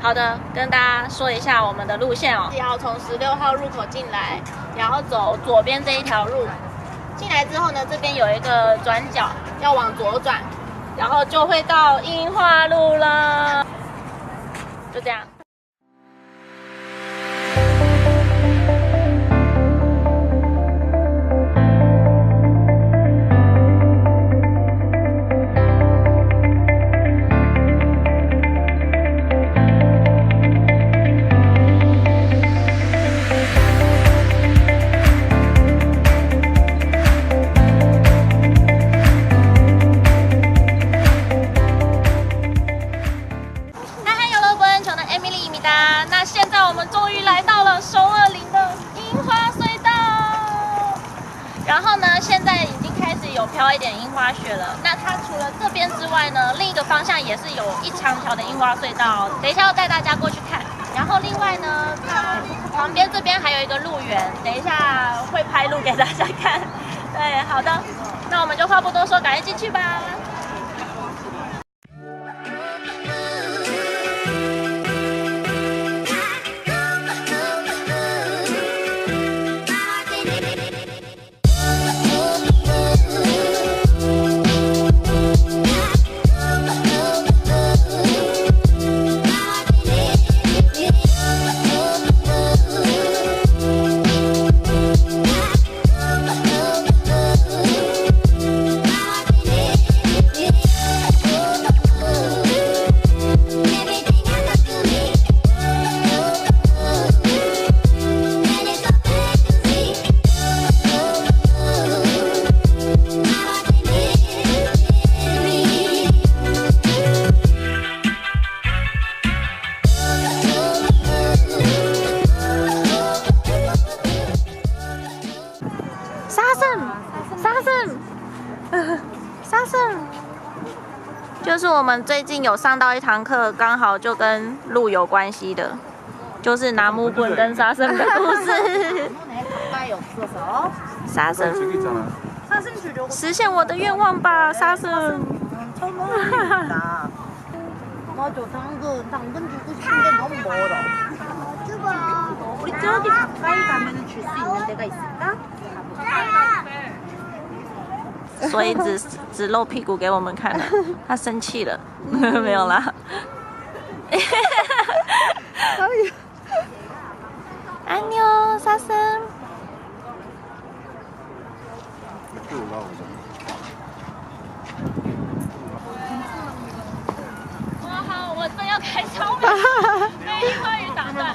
好的，跟大家说一下我们的路线哦，要从16号入口进来，然后走左边这一条路。进来之后呢，这边有一个转角，要往左转，然后就会到樱花路了。就这样。那现在我们终于来到了首尔林的樱花隧道，然后呢，现在已经开始有飘一点樱花雪了。那它除了这边之外呢，另一个方向也是有一长条的樱花隧道，等一下要带大家过去看。然后另外呢，它旁边这边还有一个路缘，等一下会拍路给大家看。对，好的，那我们就话不多说，赶快进去吧。沙僧，就是我们最近有上到一堂课，刚好就跟鹿有关系的，就是拿木棍跟沙僧的故事。沙僧，实现我的愿望吧，沙僧。所以只露屁股给我们看了，他生气了，没有啦。安妞，沙僧。哇好，我正要开超美，被樱花雨打断。